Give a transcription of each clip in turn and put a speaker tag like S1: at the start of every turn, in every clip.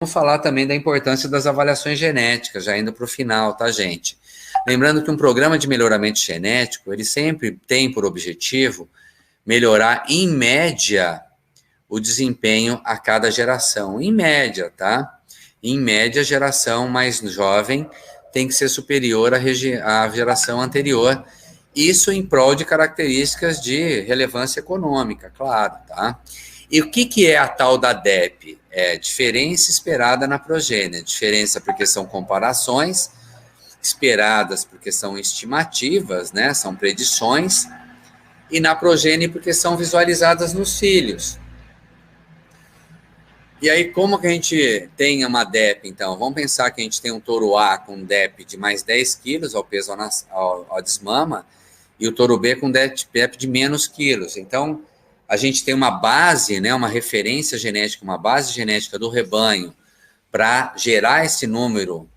S1: Vamos falar também da importância das avaliações genéticas, já indo para o final, tá, gente? Lembrando que um programa de melhoramento genético, ele sempre tem por objetivo melhorar, em média, o desempenho a cada geração. Em média, tá? Em média, a geração mais jovem tem que ser superior à geração anterior. Isso em prol de características de relevância econômica, claro, tá? E o que é a tal da DEP? É diferença esperada na progênie. Diferença porque são comparações, esperadas porque são estimativas, né? São predições, e na progênie porque são visualizadas nos filhos. E aí, como que a gente tem uma DEP, então? Vamos pensar que a gente tem um touro A com DEP de mais 10 quilos ao peso ao desmama, e o touro B com DEP de menos quilos. Então, a gente tem uma base, né, uma referência genética, uma base genética do rebanho para gerar esse número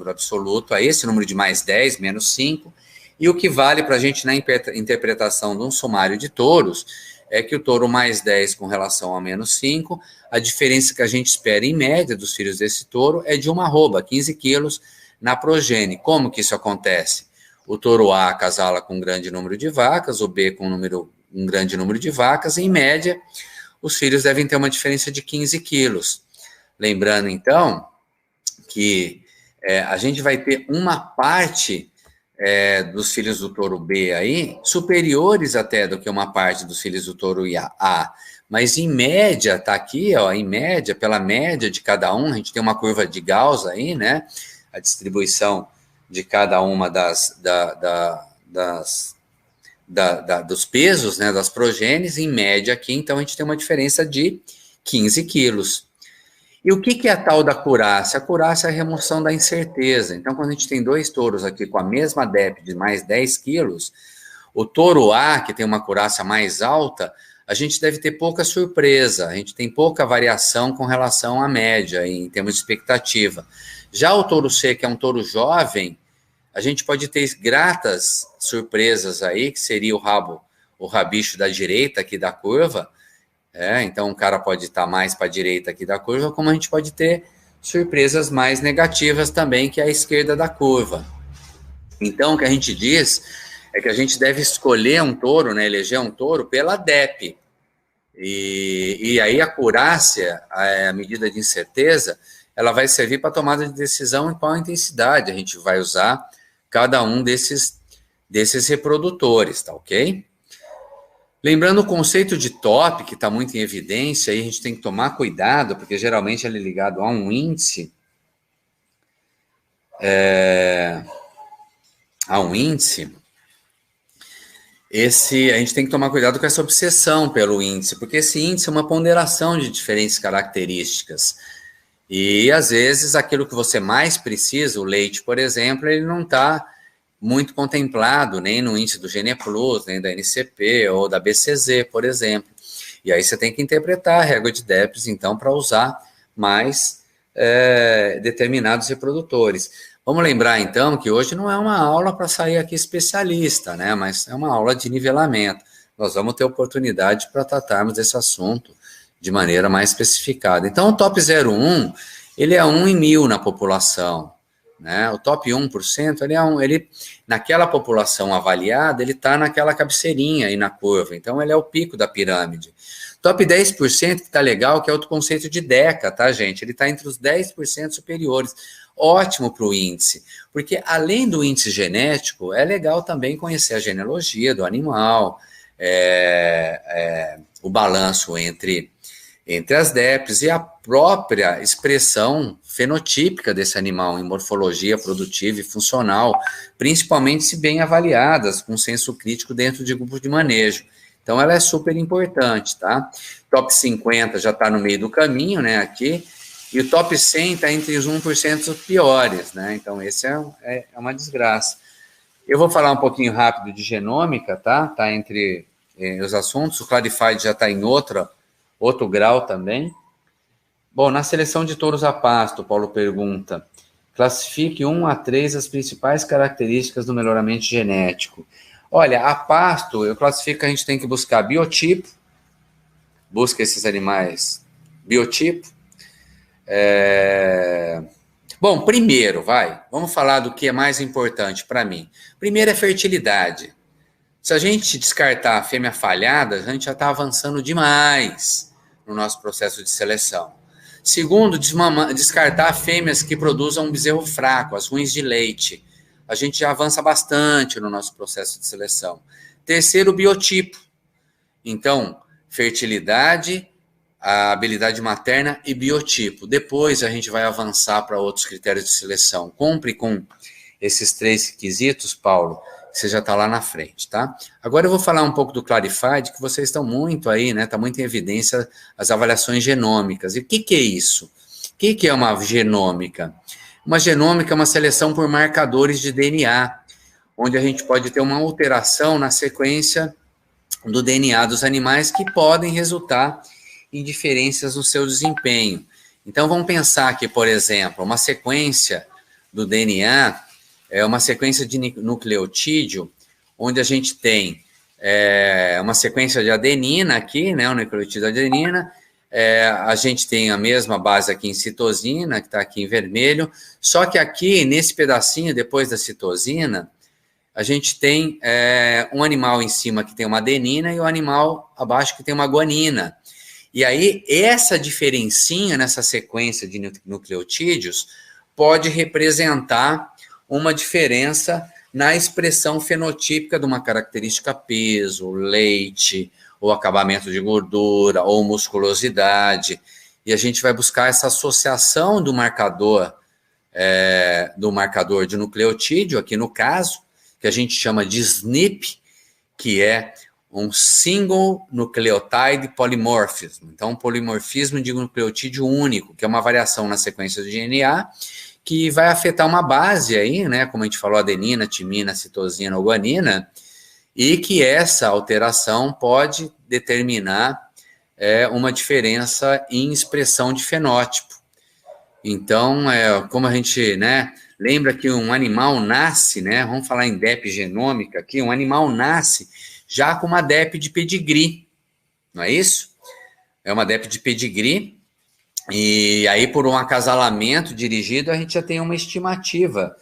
S1: absoluto, a esse número de mais 10, menos 5, e o que vale para a gente na interpretação de um sumário de touros é que o touro mais 10 com relação a menos 5, a diferença que a gente espera em média dos filhos desse touro é de uma arroba, 15 quilos na progênie. Como que isso acontece? O touro A acasala com um grande número de vacas, o B com um grande número de vacas, e em média os filhos devem ter uma diferença de 15 quilos. Lembrando, então, que a gente vai ter uma parte dos filhos do touro B aí, superiores até do que uma parte dos filhos do touro A. Mas em média, tá aqui, ó, em média, pela média de cada um, a gente tem uma curva de Gauss aí, né? A distribuição de cada uma dos pesos, né, das progênies, em média aqui, então a gente tem uma diferença de 15 quilos. E o que é a tal da acurácia? A acurácia é a remoção da incerteza. Então, quando a gente tem dois touros aqui com a mesma DEP de mais 10 quilos, o touro A, que tem uma acurácia mais alta, a gente deve ter pouca surpresa, a gente tem pouca variação com relação à média, em termos de expectativa. Já o touro C, que é um touro jovem, a gente pode ter gratas surpresas aí, que seria o rabicho da direita aqui da curva. Então o cara pode estar mais para a direita aqui da curva, como a gente pode ter surpresas mais negativas também, que é a esquerda da curva. Então o que a gente diz é que a gente deve escolher um touro, né, eleger um touro pela DEP. E aí a acurácia, a medida de incerteza, ela vai servir para tomada de decisão em qual intensidade a gente vai usar cada um desses reprodutores, tá ok? Lembrando o conceito de top, que está muito em evidência, aí a gente tem que tomar cuidado, porque geralmente ele é ligado a um índice. A gente tem que tomar cuidado com essa obsessão pelo índice, porque esse índice é uma ponderação de diferentes características. E, às vezes, aquilo que você mais precisa, o leite, por exemplo, ele não está muito contemplado, nem no índice do GNE+, nem da NCP ou da BCZ, por exemplo. E aí você tem que interpretar a régua de DEPs, então, para usar mais determinados reprodutores. Vamos lembrar, então, que hoje não é uma aula para sair aqui especialista, né? Mas é uma aula de nivelamento. Nós vamos ter oportunidade para tratarmos desse assunto de maneira mais especificada. Então, o top 0,1, ele é 1 em 1000 na população. Né? O top 1%, ele naquela população avaliada, ele está naquela cabeceirinha aí na curva, então ele é o pico da pirâmide. Top 10% que está legal, que é outro conceito de DECA, tá, gente? Ele está entre os 10% superiores. Ótimo para o índice, porque além do índice genético, é legal também conhecer a genealogia do animal, o balanço entre as DEPs e a própria expressão fenotípica desse animal em morfologia produtiva e funcional, principalmente se bem avaliadas, com senso crítico dentro de grupos de manejo. Então, ela é super importante, tá? Top 50 já está no meio do caminho, né, aqui, e o top 100 está entre os 1% piores, né? Então, esse é uma desgraça. Eu vou falar um pouquinho rápido de genômica, tá? Está entre os assuntos, o Clarified já está em outro grau também. Bom, na seleção de touros a pasto, o Paulo pergunta, classifique 1 a 3 as principais características do melhoramento genético. Olha, a pasto, eu classifico que a gente tem que buscar biotipo, busca esses animais biotipo, Bom, primeiro, vamos falar do que é mais importante para mim. Primeiro é fertilidade. Se a gente descartar a fêmea falhada, a gente já está avançando demais no nosso processo de seleção. Segundo, descartar fêmeas que produzam um bezerro fraco, as ruins de leite. A gente já avança bastante no nosso processo de seleção. Terceiro, biotipo. Então, fertilidade, a habilidade materna e biotipo. Depois a gente vai avançar para outros critérios de seleção. Cumpre com esses 3 requisitos, Paulo, você já está lá na frente, tá? Agora eu vou falar um pouco do Clarified, que vocês estão muito aí, né? Está muito em evidência as avaliações genômicas. E o que é isso? O que é uma genômica? Uma genômica é uma seleção por marcadores de DNA, onde a gente pode ter uma alteração na sequência do DNA dos animais que podem resultar em diferenças no seu desempenho. Então, vamos pensar que, por exemplo, uma sequência do DNA é uma sequência de nucleotídeo, onde a gente tem uma sequência de adenina aqui, né, o nucleotídeo de adenina, a gente tem a mesma base aqui em citosina, que está aqui em vermelho, só que aqui, nesse pedacinho, depois da citosina, a gente tem um animal em cima que tem uma adenina e o animal abaixo que tem uma guanina. E aí, essa diferencinha nessa sequência de nucleotídeos pode representar uma diferença na expressão fenotípica de uma característica peso, leite, ou acabamento de gordura, ou musculosidade. E a gente vai buscar essa associação do marcador de nucleotídeo, aqui no caso, que a gente chama de SNP, que é um Single Nucleotide Polymorphism. Então, um polimorfismo de nucleotídeo único, que é uma variação na sequência do DNA, que vai afetar uma base aí, né, como a gente falou, adenina, timina, citosina ou guanina, e que essa alteração pode determinar uma diferença em expressão de fenótipo. Então, como a gente, né, lembra que um animal nasce, né, vamos falar em DEP genômica aqui, um animal nasce já com uma DEP de pedigree, não é isso? É uma DEP de pedigree, e aí por um acasalamento dirigido, a gente já tem uma estimativa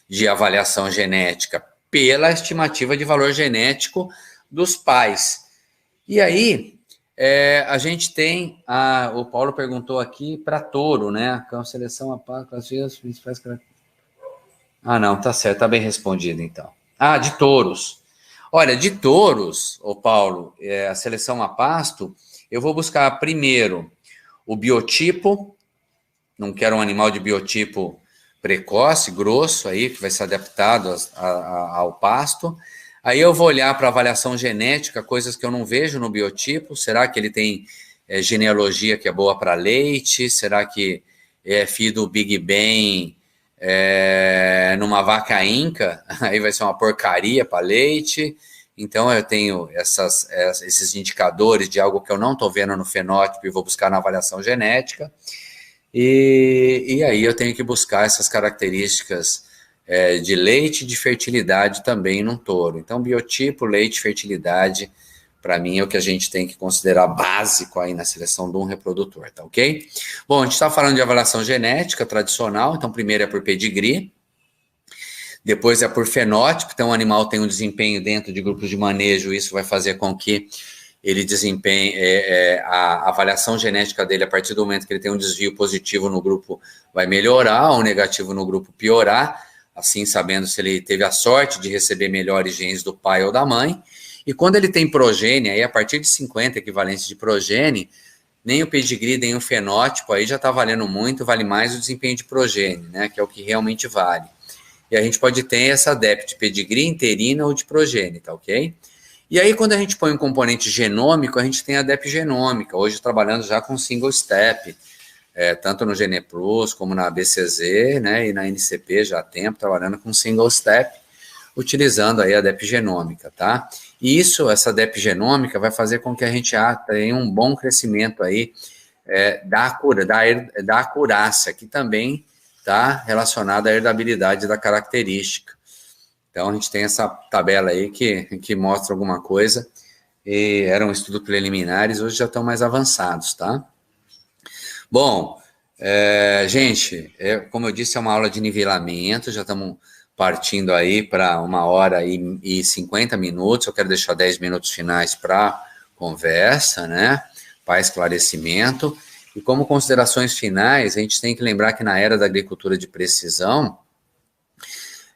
S1: de avaliação genética, pela estimativa de valor genético dos pais. E aí, a gente tem, o Paulo perguntou aqui para touro, né? Com a seleção a par, classifica as principais características. Ah, não, tá certo, tá bem respondido então. Ah, de touros. Olha, de touros, Paulo, a seleção a pasto, eu vou buscar primeiro o biotipo, não quero um animal de biotipo precoce, grosso, aí, que vai ser adaptado ao pasto. Aí eu vou olhar para avaliação genética, coisas que eu não vejo no biotipo. Será que ele tem genealogia que é boa para leite? Será que é filho do Big Ben numa vaca inca? Aí vai ser uma porcaria para leite. Então eu tenho esses indicadores de algo que eu não estou vendo no fenótipo e vou buscar na avaliação genética. E aí eu tenho que buscar essas características de leite e de fertilidade também num touro. Então, biotipo, leite, fertilidade, para mim é o que a gente tem que considerar básico aí na seleção de um reprodutor, tá ok? Bom, a gente está falando de avaliação genética tradicional, então primeiro é por pedigree, depois é por fenótipo, então o animal tem um desempenho dentro de grupos de manejo, isso vai fazer com que ele desempenhe, a avaliação genética dele, a partir do momento que ele tem um desvio positivo no grupo, vai melhorar, ou negativo no grupo piorar, assim sabendo se ele teve a sorte de receber melhores genes do pai ou da mãe. E quando ele tem progênie, aí a partir de 50 equivalentes de progênie, nem o pedigree, nem o fenótipo, aí já está valendo muito, vale mais o desempenho de progênie, né, que é o que realmente vale. E a gente pode ter essa DEP de pedigree, interina ou de progênie, tá ok? E aí, quando a gente põe um componente genômico, a gente tem a DEP genômica, hoje trabalhando já com single step, tanto no GenePlus como na BCZ, né, e na NCP já há tempo, trabalhando com single step, utilizando aí a DEP genômica, tá? E essa DEP genômica vai fazer com que a gente tenha um bom crescimento aí da acurácia, que também está relacionada à herdabilidade da característica. Então, a gente tem essa tabela aí que mostra alguma coisa, e eram estudos preliminares, hoje já estão mais avançados, tá? Bom, Gente, como eu disse, é uma aula de nivelamento, já estamos partindo aí para 1 hora e 50 minutos. Eu quero deixar 10 minutos finais para conversa, né? Para esclarecimento. E como considerações finais, a gente tem que lembrar que na era da agricultura de precisão,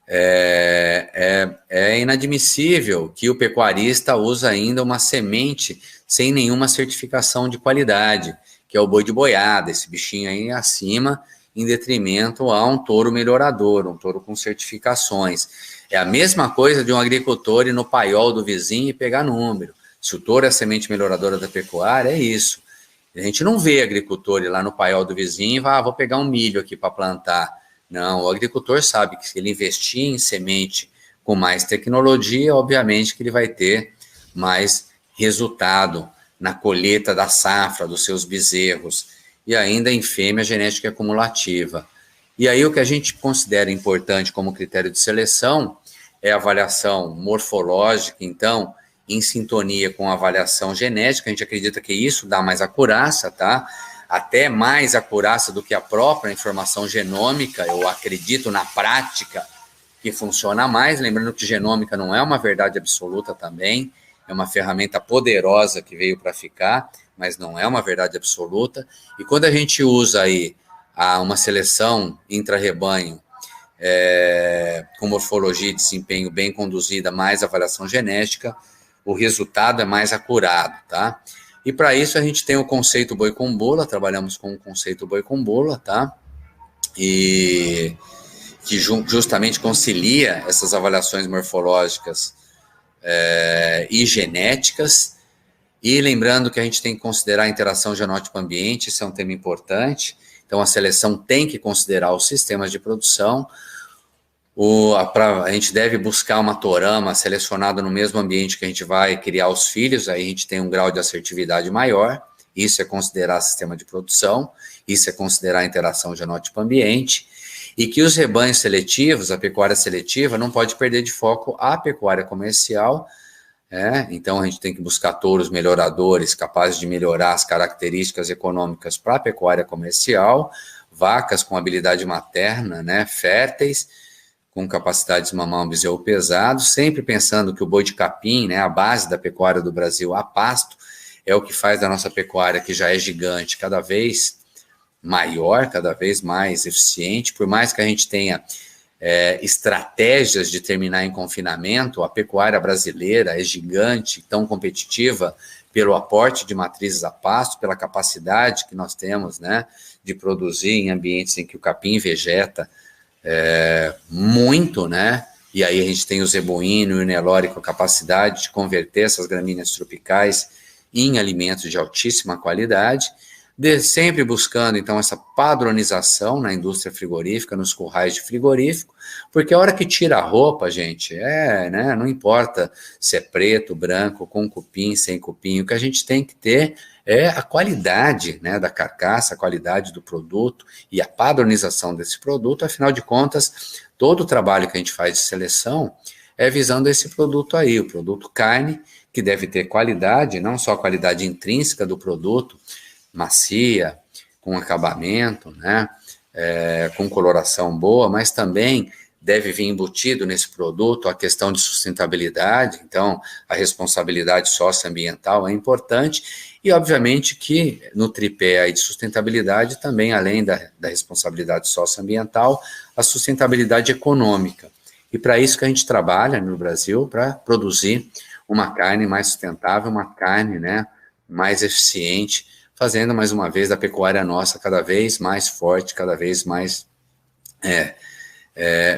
S1: é inadmissível que o pecuarista use ainda uma semente sem nenhuma certificação de qualidade, que é o boi de boiada, esse bichinho aí acima, em detrimento a um touro melhorador, um touro com certificações. É a mesma coisa de um agricultor ir no paiol do vizinho e pegar número. Se o touro é a semente melhoradora da pecuária, é isso. A gente não vê agricultor ir lá no paiol do vizinho e vai, vou pegar um milho aqui para plantar. Não, o agricultor sabe que se ele investir em semente com mais tecnologia, obviamente que ele vai ter mais resultado na colheita da safra dos seus bezerros e ainda em fêmea genética acumulativa. E aí o que a gente considera importante como critério de seleção é a avaliação morfológica, então, em sintonia com a avaliação genética. A gente acredita que isso dá mais acurácia, tá? Até mais acurácia do que a própria informação genômica. Eu acredito na prática que funciona mais, lembrando que genômica não é uma verdade absoluta também, é uma ferramenta poderosa que veio para ficar, mas não é uma verdade absoluta. E quando a gente usa aí uma seleção intra-rebanho com morfologia e desempenho bem conduzida, mais avaliação genética, o resultado é mais acurado, tá? E para isso a gente tem o conceito boi com bula, trabalhamos com o conceito boi com bula, tá? E que justamente concilia essas avaliações morfológicas e genéticas. E lembrando que a gente tem que considerar a interação genótipo-ambiente, isso é um tema importante. Então a seleção tem que considerar os sistemas de produção. A gente deve buscar uma torama selecionada no mesmo ambiente que a gente vai criar os filhos, aí a gente tem um grau de assertividade maior. Isso é considerar sistema de produção, isso é considerar a interação genótipo-ambiente, e que os rebanhos seletivos, a pecuária seletiva, não pode perder de foco a pecuária comercial. Então a gente tem que buscar touros melhoradores, capazes de melhorar as características econômicas para a pecuária comercial, vacas com habilidade materna, férteis, com capacidade de mamar um bezerro pesado, sempre pensando que o boi de capim, a base da pecuária do Brasil, a pasto, é o que faz da nossa pecuária, que já é gigante, cada vez maior, cada vez mais eficiente. Por mais que a gente tenha estratégias de terminar em confinamento, a pecuária brasileira é gigante, tão competitiva pelo aporte de matrizes a pasto, pela capacidade que nós temos, de produzir em ambientes em que o capim vegeta muito, e aí a gente tem o zebuíno e o Nelore com a capacidade de converter essas gramíneas tropicais em alimentos de altíssima qualidade, sempre buscando, então, essa padronização na indústria frigorífica, nos currais de frigorífico, porque a hora que tira a roupa, gente, não importa se é preto, branco, com cupim, sem cupim, o que a gente tem que ter é a qualidade da carcaça, a qualidade do produto e a padronização desse produto. Afinal de contas, todo o trabalho que a gente faz de seleção é visando esse produto aí, o produto carne, que deve ter qualidade, não só a qualidade intrínseca do produto, macia, com acabamento, com coloração boa, mas também deve vir embutido nesse produto a questão de sustentabilidade. Então a responsabilidade socioambiental é importante e obviamente que no tripé aí de sustentabilidade também, além da responsabilidade socioambiental, a sustentabilidade econômica. E para isso que a gente trabalha no Brasil, para produzir uma carne mais sustentável, uma carne mais eficiente, fazendo, mais uma vez, da pecuária nossa cada vez mais forte, cada vez mais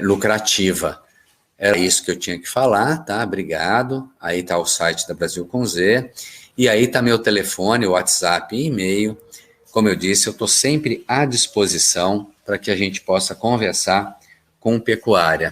S1: lucrativa. Era isso que eu tinha que falar, tá? Obrigado. Aí tá o site da Brasil com Z, e aí tá meu telefone, WhatsApp e e-mail. Como eu disse, eu estou sempre à disposição para que a gente possa conversar com pecuária.